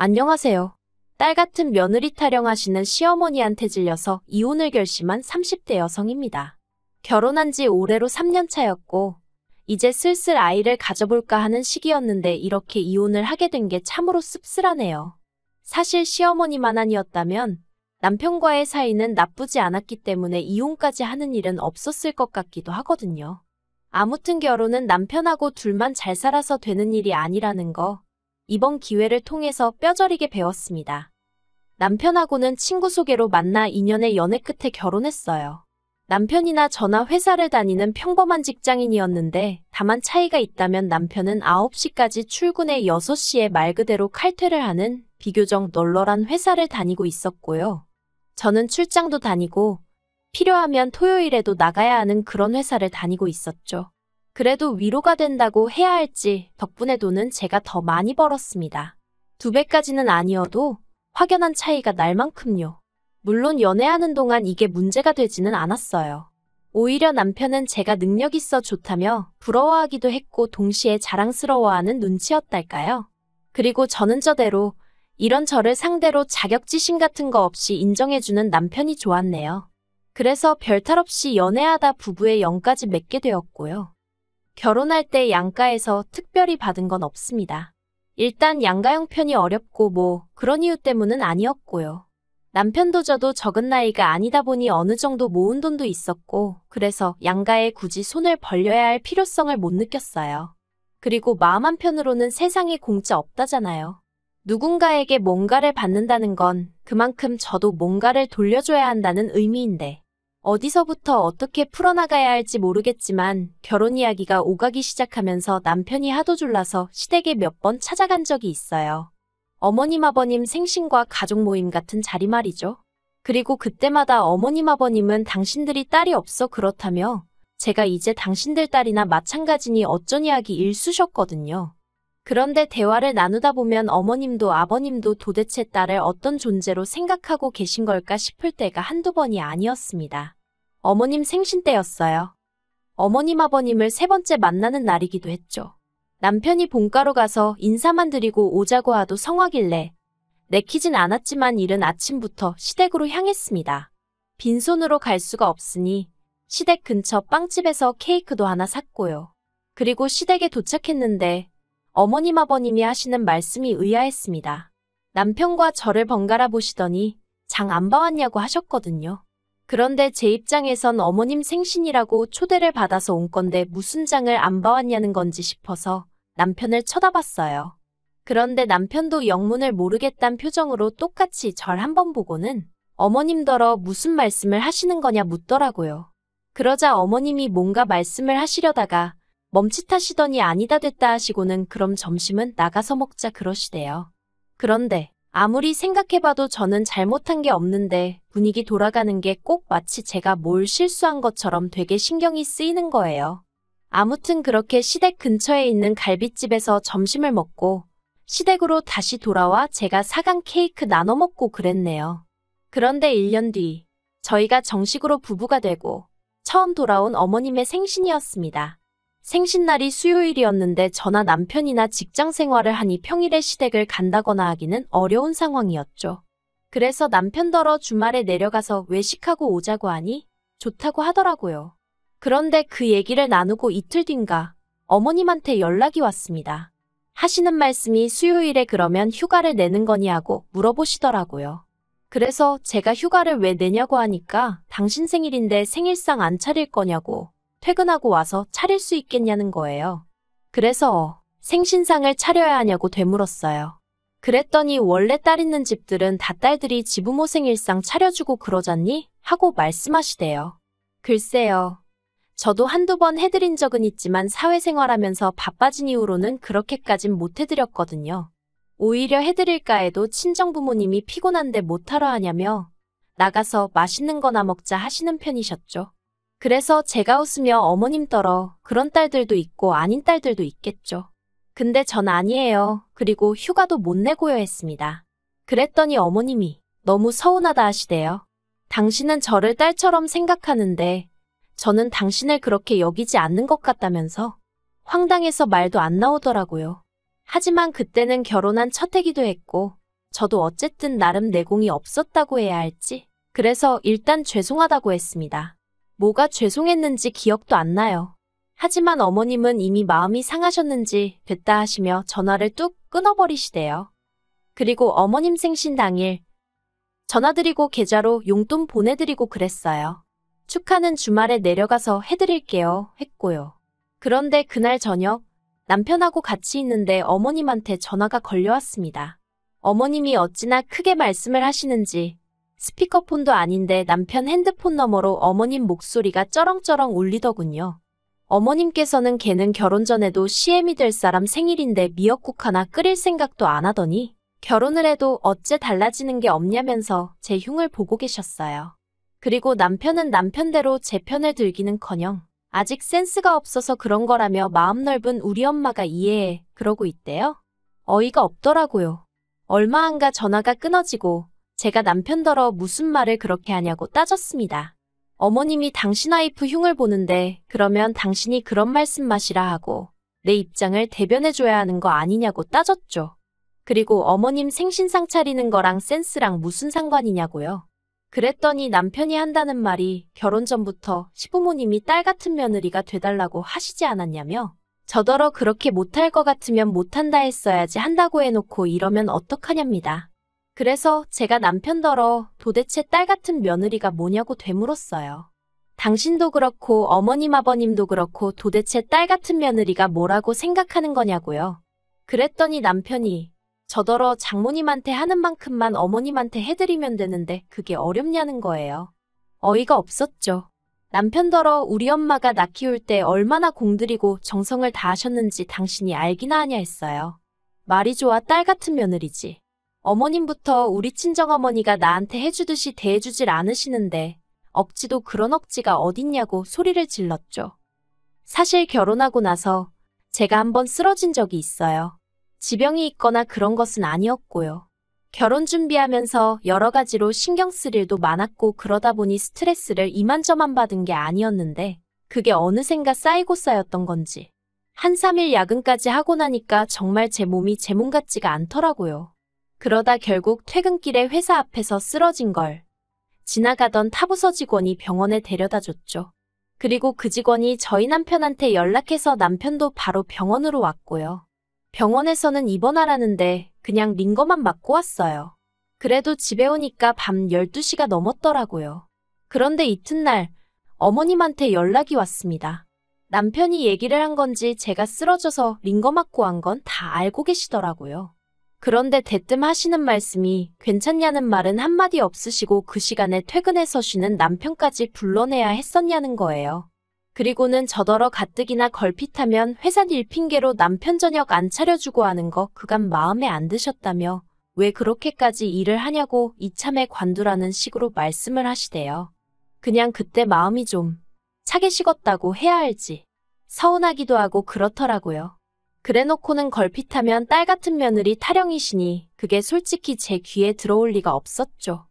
안녕하세요. 딸 같은 며느리 타령하시는 시어머니한테 질려서 이혼을 결심한 30대 여성입니다. 결혼한 지 올해로 3년 차였고, 이제 슬슬 아이를 가져볼까 하는 시기였는데 이렇게 이혼을 하게 된 게 참으로 씁쓸하네요. 사실 시어머니만 아니었다면 남편과의 사이는 나쁘지 않았기 때문에 이혼까지 하는 일은 없었을 것 같기도 하거든요. 아무튼 결혼은 남편하고 둘만 잘 살아서 되는 일이 아니라는 거, 이번 기회를 통해서 뼈저리게 배웠습니다. 남편하고는 친구 소개로 만나 2년의 연애 끝에 결혼했어요. 남편이나 저나 회사를 다니는 평범한 직장인이었는데 다만 차이가 있다면 남편은 9시까지 출근해 6시에 말 그대로 칼퇴를 하는 비교적 널널한 회사를 다니고 있었고요. 저는 출장도 다니고 필요하면 토요일에도 나가야 하는 그런 회사를 다니고 있었죠. 그래도 위로가 된다고 해야 할지 덕분에 돈은 제가 더 많이 벌었습니다. 2배까지는 아니어도 확연한 차이가 날 만큼요. 물론 연애하는 동안 이게 문제가 되지는 않았어요. 오히려 남편은 제가 능력 있어 좋다며 부러워하기도 했고 동시에 자랑스러워하는 눈치였달까요. 그리고 저는 저대로 이런 저를 상대로 자격지심 같은 거 없이 인정해주는 남편이 좋았네요. 그래서 별탈 없이 연애하다 부부의 영까지 맺게 되었고요. 결혼할 때 양가에서 특별히 받은 건 없습니다. 일단 양가 형편이 어렵고 그런 이유 때문은 아니었고요. 남편도 저도 적은 나이가 아니다 보니 어느 정도 모은 돈도 있었고 그래서 양가에 굳이 손을 벌려야 할 필요성을 못 느꼈어요. 그리고 마음 한편으로는 세상에 공짜 없다잖아요. 누군가에게 뭔가를 받는다는 건 그만큼 저도 뭔가를 돌려줘야 한다는 의미인데 어디서부터 어떻게 풀어나가야 할지 모르겠지만 결혼 이야기가 오가기 시작하면서 남편이 하도 졸라서 시댁에 몇 번 찾아간 적이 있어요. 어머님 아버님 생신과 가족 모임 같은 자리 말이죠. 그리고 그때마다 어머님 아버님은 당신들이 딸이 없어 그렇다며 제가 이제 당신들 딸이나 마찬가지니 어쩌니 하기 일쑤셨거든요. 그런데 대화를 나누다 보면 어머님도 아버님도 도대체 딸을 어떤 존재로 생각하고 계신 걸까 싶을 때가 한두 번이 아니었습니다. 어머님 생신 때였어요. 어머님 아버님을 3번째 만나는 날이기도 했죠. 남편이 본가로 가서 인사만 드리고 오자고 하도 성화길래 내키진 않았지만 이른 아침부터 시댁으로 향했습니다. 빈손으로 갈 수가 없으니 시댁 근처 빵집에서 케이크도 하나 샀고요. 그리고 시댁에 도착했는데 어머님 아버님이 하시는 말씀이 의아했습니다. 남편과 저를 번갈아 보시더니 장 안 봐왔냐고 하셨거든요. 그런데 제 입장에선 어머님 생신이라고 초대를 받아서 온 건데 무슨 장을 안 봐왔냐는 건지 싶어서 남편을 쳐다봤어요. 그런데 남편도 영문을 모르겠단 표정으로 똑같이 절 한번 보고는 어머님더러 무슨 말씀을 하시는 거냐 묻더라고요. 그러자 어머님이 뭔가 말씀을 하시려다가 멈칫하시더니 아니다 됐다 하시고는 그럼 점심은 나가서 먹자 그러시대요. 그런데 아무리 생각해봐도 저는 잘못한 게 없는데 분위기 돌아가는 게 꼭 마치 제가 뭘 실수한 것처럼 되게 신경이 쓰이는 거예요. 아무튼 그렇게 시댁 근처에 있는 갈비집에서 점심을 먹고 시댁으로 다시 돌아와 제가 사간 케이크 나눠 먹고 그랬네요. 그런데 1년 뒤 저희가 정식으로 부부가 되고 처음 돌아온 어머님의 생신이었습니다. 생신날이 수요일이었는데 저나 남편이나 직장 생활을 하니 평일에 시댁을 간다거나 하기는 어려운 상황이었죠. 그래서 남편더러 주말에 내려가서 외식하고 오자고 하니 좋다고 하더라고요. 그런데 그 얘기를 나누고 이틀 뒤인가 어머님한테 연락이 왔습니다. 하시는 말씀이 수요일에 그러면 휴가를 내는 거니 하고 물어보시더라고요. 그래서 제가 휴가를 왜 내냐고 하니까 당신 생일인데 생일상 안 차릴 거냐고 퇴근하고 와서 차릴 수 있겠냐는 거예요. 그래서 생신상을 차려야 하냐고 되물었어요. 그랬더니 원래 딸 있는 집들은 다 딸들이 지부모 생일상 차려주고 그러잖니? 하고 말씀하시대요. 글쎄요. 저도 한두 번 해드린 적은 있지만 사회생활하면서 바빠진 이후로는 그렇게까진 못 해드렸거든요. 오히려 해드릴까 해도 친정부모님이 피곤한데 못하러 하냐며 나가서 맛있는 거나 먹자 하시는 편이셨죠. 그래서 제가 웃으며 어머님더러 그런 딸들도 있고 아닌 딸들도 있겠죠. 근데 전 아니에요. 그리고 휴가도 못 내고요 했습니다. 그랬더니 어머님이 너무 서운하다 하시대요. 당신은 저를 딸처럼 생각하는데 저는 당신을 그렇게 여기지 않는 것 같다면서 황당해서 말도 안 나오더라고요. 하지만 그때는 결혼한 첫 해기도 했고 저도 어쨌든 나름 내공이 없었다고 해야 할지. 그래서 일단 죄송하다고 했습니다. 뭐가 죄송했는지 기억도 안 나요. 하지만 어머님은 이미 마음이 상하셨는지 됐다 하시며 전화를 뚝 끊어버리시대요. 그리고 어머님 생신 당일 전화드리고 계좌로 용돈 보내드리고 그랬어요. 축하는 주말에 내려가서 해드릴게요 했고요. 그런데 그날 저녁 남편하고 같이 있는데 어머님한테 전화가 걸려왔습니다. 어머님이 어찌나 크게 말씀을 하시는지 스피커폰도 아닌데 남편 핸드폰 너머로 어머님 목소리가 쩌렁쩌렁 울리더군요. 어머님께서는 걔는 결혼 전에도 CM이 될 사람 생일인데 미역국 하나 끓일 생각도 안 하더니 결혼을 해도 어째 달라지는 게 없냐면서 제 흉을 보고 계셨어요. 그리고 남편은 남편대로 제 편을 들기는커녕 아직 센스가 없어서 그런 거라며 마음 넓은 우리 엄마가 이해해 그러고 있대요. 어이가 없더라고요. 얼마 안가 전화가 끊어지고 제가 남편더러 무슨 말을 그렇게 하냐고 따졌습니다. 어머님이 당신 와이프 흉을 보는데 그러면 당신이 그런 말씀 마시라 하고 내 입장을 대변해줘야 하는 거 아니냐고 따졌죠. 그리고 어머님 생신상 차리는 거랑 센스랑 무슨 상관이냐고요. 그랬더니 남편이 한다는 말이 결혼 전부터 시부모님이 딸 같은 며느리가 돼달라고 하시지 않았냐며 저더러 그렇게 못할 것 같으면 못한다 했어야지 한다고 해놓고 이러면 어떡하냐입니다. 그래서 제가 남편더러 도대체 딸 같은 며느리가 뭐냐고 되물었어요. 당신도 그렇고 어머님 아버님도 그렇고 도대체 딸 같은 며느리가 뭐라고 생각하는 거냐고요. 그랬더니 남편이 저더러 장모님한테 하는 만큼만 어머님한테 해드리면 되는데 그게 어렵냐는 거예요. 어이가 없었죠. 남편더러 우리 엄마가 나 키울 때 얼마나 공들이고 정성을 다하셨는지 당신이 알기나 하냐 했어요. 말이 좋아 딸 같은 며느리지. 어머님부터 우리 친정어머니가 나한테 해주듯이 대해주질 않으시는데 억지도 그런 억지가 어딨냐고 소리를 질렀죠. 사실 결혼하고 나서 제가 한번 쓰러진 적이 있어요. 지병이 있거나 그런 것은 아니었고요. 결혼 준비하면서 여러 가지로 신경 쓸 일도 많았고 그러다 보니 스트레스를 이만저만 받은 게 아니었는데 그게 어느샌가 쌓이고 쌓였던 건지 한 3일 야근까지 하고 나니까 정말 제 몸이 제 몸 같지가 않더라고요. 그러다 결국 퇴근길에 회사 앞에서 쓰러진 걸 지나가던 타부서 직원이 병원에 데려다 줬죠. 그리고 그 직원이 저희 남편한테 연락해서 남편도 바로 병원으로 왔고요. 병원에서는 입원하라는데 그냥 링거만 맞고 왔어요. 그래도 집에 오니까 밤 12시가 넘었더라고요. 그런데 이튿날 어머님한테 연락이 왔습니다. 남편이 얘기를 한 건지 제가 쓰러져서 링거 맞고 한 건 다 알고 계시더라고요. 그런데 대뜸 하시는 말씀이 괜찮냐는 말은 한마디 없으시고 그 시간에 퇴근해서 쉬는 남편까지 불러내야 했었냐는 거예요. 그리고는 저더러 가뜩이나 걸핏하면 회사 일 핑계로 남편 저녁 안 차려주고 하는 거 그간 마음에 안 드셨다며 왜 그렇게까지 일을 하냐고 이참에 관두라는 식으로 말씀을 하시대요. 그냥 그때 마음이 좀 차게 식었다고 해야 할지 서운하기도 하고 그렇더라고요. 그래놓고는 걸핏하면 딸 같은 며느리 타령이시니 그게 솔직히 제 귀에 들어올 리가 없었죠.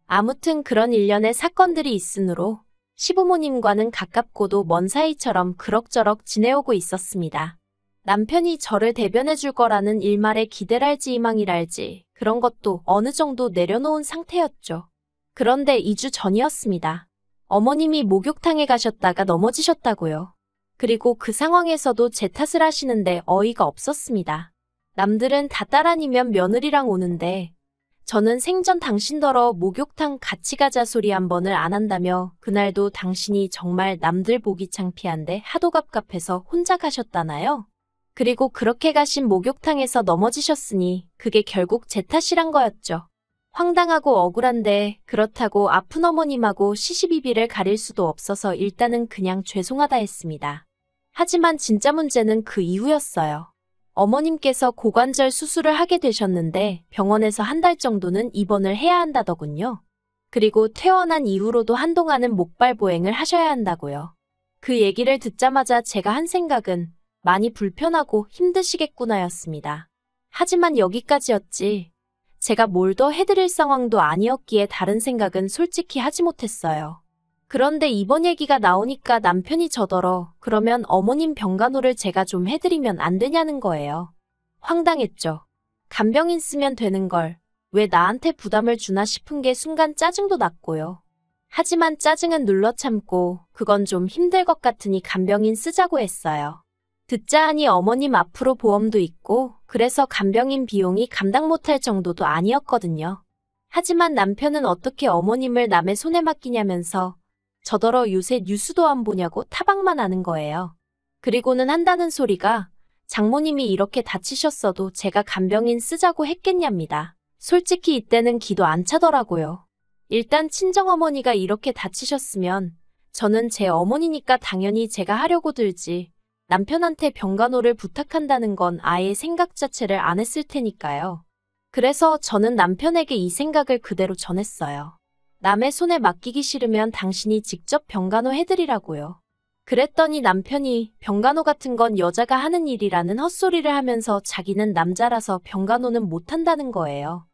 아무튼 그런 일련의 사건들이 있으므로 시부모님과는 가깝고도 먼 사이처럼 그럭저럭 지내오고 있었습니다. 남편이 저를 대변해 줄 거라는 일말의 기대랄지 희망이랄지 그런 것도 어느 정도 내려놓은 상태였죠. 그런데 2주 전이었습니다. 어머님이 목욕탕에 가셨다가 넘어지셨다고요. 그리고 그 상황에서도 제 탓을 하시는데 어이가 없었습니다. 남들은 다 딸 아니면 며느리랑 오는데 저는 생전 당신더러 목욕탕 같이 가자 소리 한 번을 안 한다며 그날도 당신이 정말 남들 보기 창피한데 하도 갑갑해서 혼자 가셨다나요? 그리고 그렇게 가신 목욕탕에서 넘어지셨으니 그게 결국 제 탓이란 거였죠. 황당하고 억울한데 그렇다고 아픈 어머님하고 시시비비를 가릴 수도 없어서 일단은 그냥 죄송하다 했습니다. 하지만 진짜 문제는 그 이후였어요. 어머님께서 고관절 수술을 하게 되셨는데 병원에서 한 달 정도는 입원을 해야 한다더군요. 그리고 퇴원한 이후로도 한동안은 목발 보행을 하셔야 한다고요. 그 얘기를 듣자마자 제가 한 생각은 많이 불편하고 힘드시겠구나였습니다. 하지만 여기까지였지. 제가 뭘 더 해드릴 상황도 아니었기에 다른 생각은 솔직히 하지 못했어요. 그런데 이번 얘기가 나오니까 남편이 저더러 그러면 어머님 병간호를 제가 좀 해드리면 안 되냐는 거예요. 황당했죠. 간병인 쓰면 되는 걸 왜 나한테 부담을 주나 싶은 게 순간 짜증도 났고요. 하지만 짜증은 눌러 참고 그건 좀 힘들 것 같으니 간병인 쓰자고 했어요. 듣자 하니 어머님 앞으로 보험도 있고 그래서 간병인 비용이 감당 못할 정도도 아니었거든요. 하지만 남편은 어떻게 어머님을 남의 손에 맡기냐면서 저더러 요새 뉴스도 안 보냐고 타박만 하는 거예요. 그리고는 한다는 소리가 장모님이 이렇게 다치셨어도 제가 간병인 쓰자고 했겠냐입니다. 솔직히 이때는 기도 안 차더라고요. 일단 친정어머니가 이렇게 다치셨으면 저는 제 어머니니까 당연히 제가 하려고 들지 남편한테 병간호를 부탁한다는 건 아예 생각 자체를 안 했을 테니까요. 그래서 저는 남편에게 이 생각을 그대로 전했어요. 남의 손에 맡기기 싫으면 당신이 직접 병간호 해드리라고요. 그랬더니 남편이 병간호 같은 건 여자가 하는 일이라는 헛소리를 하면서 자기는 남자라서 병간호는 못한다는 거예요.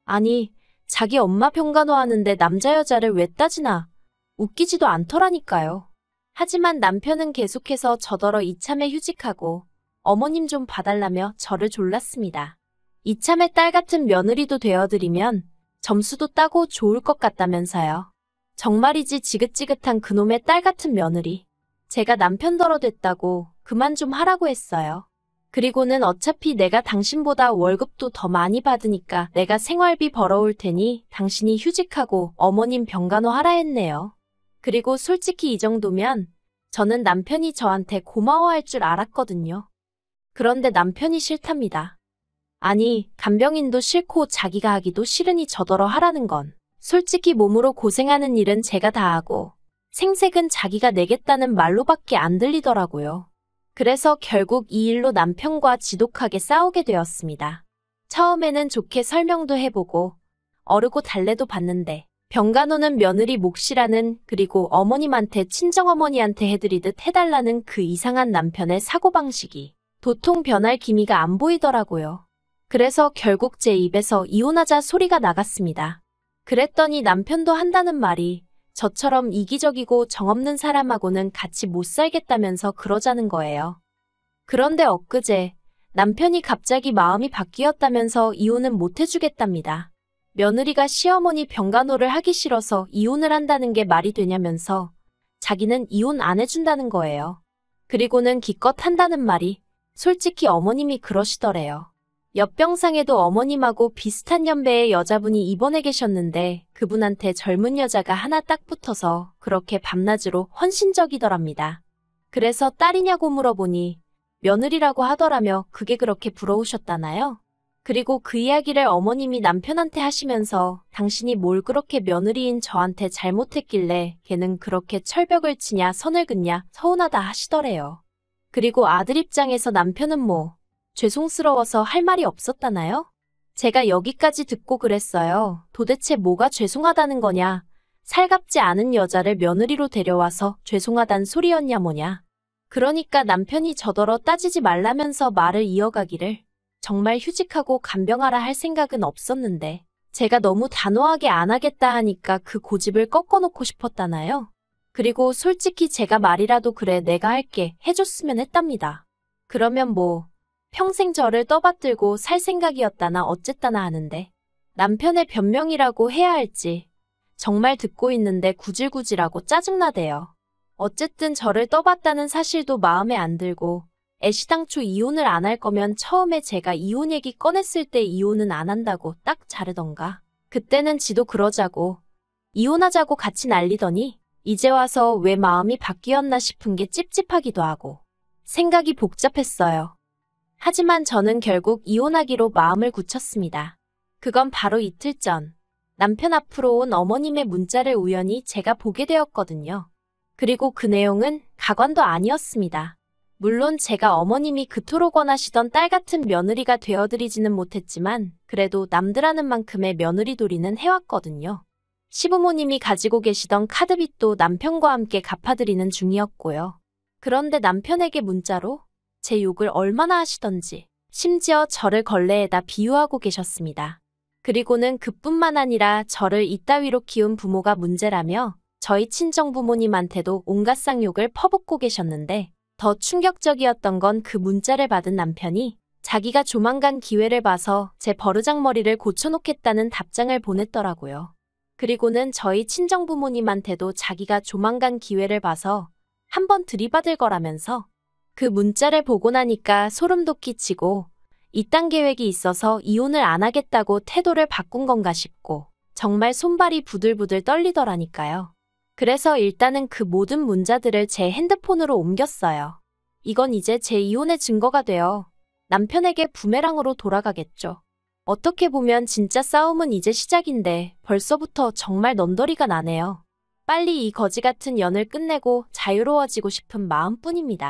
아니, 자기 엄마 병간호 하는데 남자 여자를 왜 따지나? 웃기지도 않더라니까요. 하지만 남편은 계속해서 저더러 이참에 휴직하고 어머님 좀 봐달라며 저를 졸랐습니다. 이참에 딸 같은 며느리도 되어드리면 점수도 따고 좋을 것 같다면서요. 정말이지 지긋지긋한 그놈의 딸 같은 며느리. 제가 남편더러 됐다고 그만 좀 하라고 했어요. 그리고는 어차피 내가 당신보다 월급도 더 많이 받으니까 내가 생활비 벌어올 테니 당신이 휴직하고 어머님 병간호 하라 했네요. 그리고 솔직히 이 정도면 저는 남편이 저한테 고마워할 줄 알았거든요. 그런데 남편이 싫답니다. 아니, 간병인도 싫고 자기가 하기도 싫으니 저더러 하라는 건 솔직히 몸으로 고생하는 일은 제가 다 하고 생색은 자기가 내겠다는 말로밖에 안 들리더라고요. 그래서 결국 이 일로 남편과 지독하게 싸우게 되었습니다. 처음에는 좋게 설명도 해보고 어르고 달래도 봤는데 병간호는 며느리 몫이라는 그리고 어머님한테 친정어머니한테 해드리듯 해달라는 그 이상한 남편의 사고방식이 도통 변할 기미가 안 보이더라고요. 그래서 결국 제 입에서 이혼하자 소리가 나갔습니다. 그랬더니 남편도 한다는 말이 저처럼 이기적이고 정없는 사람하고는 같이 못 살겠다면서 그러자는 거예요. 그런데 엊그제 남편이 갑자기 마음이 바뀌었다면서 이혼은 못 해주겠답니다. 며느리가 시어머니 병간호를 하기 싫어서 이혼을 한다는 게 말이 되냐면서 자기는 이혼 안 해준다는 거예요. 그리고는 기껏 한다는 말이 솔직히 어머님이 그러시더래요. 옆병상에도 어머님하고 비슷한 연배의 여자분이 입원해 계셨는데 그분한테 젊은 여자가 하나 딱 붙어서 그렇게 밤낮으로 헌신적이더랍니다. 그래서 딸이냐고 물어보니 며느리라고 하더라며 그게 그렇게 부러우셨다나요? 그리고 그 이야기를 어머님이 남편한테 하시면서 당신이 뭘 그렇게 며느리인 저한테 잘못했길래 걔는 그렇게 철벽을 치냐 선을 긋냐 서운하다 하시더래요. 그리고 아들 입장에서 남편은 뭐 죄송스러워서 할 말이 없었다나요? 제가 여기까지 듣고 그랬어요. 도대체 뭐가 죄송하다는 거냐? 살갑지 않은 여자를 며느리로 데려와서 죄송하단 소리였냐 뭐냐? 그러니까 남편이 저더러 따지지 말라면서 말을 이어가기를 정말 휴직하고 간병하라 할 생각은 없었는데 제가 너무 단호하게 안 하겠다 하니까 그 고집을 꺾어놓고 싶었다나요? 그리고 솔직히 제가 말이라도 그래 내가 할게 해줬으면 했답니다. 그러면 뭐 평생 저를 떠받들고 살 생각이었다나 어쨌다나 하는데 남편의 변명이라고 해야 할지 정말 듣고 있는데 구질구질하고 짜증나대요. 어쨌든 저를 떠받다는 사실도 마음에 안 들고 애시당초 이혼을 안 할 거면 처음에 제가 이혼 얘기 꺼냈을 때 이혼은 안 한다고 딱 자르던가. 그때는 지도 그러자고 이혼하자고 같이 난리더니 이제 와서 왜 마음이 바뀌었나 싶은 게 찝찝하기도 하고 생각이 복잡했어요. 하지만 저는 결국 이혼하기로 마음을 굳혔습니다. 그건 바로 이틀 전 남편 앞으로 온 어머님의 문자를 우연히 제가 보게 되었거든요. 그리고 그 내용은 가관도 아니었습니다. 물론 제가 어머님이 그토록 원하시던 딸 같은 며느리가 되어드리지는 못했지만 그래도 남들하는 만큼의 며느리돌이는 해왔거든요. 시부모님이 가지고 계시던 카드빚도 남편과 함께 갚아드리는 중이었고요. 그런데 남편에게 문자로 제 욕을 얼마나 하시던지 심지어 저를 걸레에다 비유하고 계셨습니다. 그리고는 그뿐만 아니라 저를 이따위로 키운 부모가 문제라며 저희 친정부모님한테도 온갖 쌍욕을 퍼붓고 계셨는데 더 충격적이었던 건 그 문자를 받은 남편이 자기가 조만간 기회를 봐서 제 버르장머리를 고쳐놓겠다는 답장을 보냈더라고요. 그리고는 저희 친정부모님한테도 자기가 조만간 기회를 봐서 한번 들이받을 거라면서 그 문자를 보고 나니까 소름 돋기치고 이딴 계획이 있어서 이혼을 안 하겠다고 태도를 바꾼 건가 싶고 정말 손발이 부들부들 떨리더라니까요. 그래서 일단은 그 모든 문자들을 제 핸드폰으로 옮겼어요. 이건 이제 제 이혼의 증거가 되어 남편에게 부메랑으로 돌아가겠죠. 어떻게 보면 진짜 싸움은 이제 시작인데 벌써부터 정말 넌더리가 나네요. 빨리 이 거지 같은 연을 끝내고 자유로워지고 싶은 마음뿐입니다.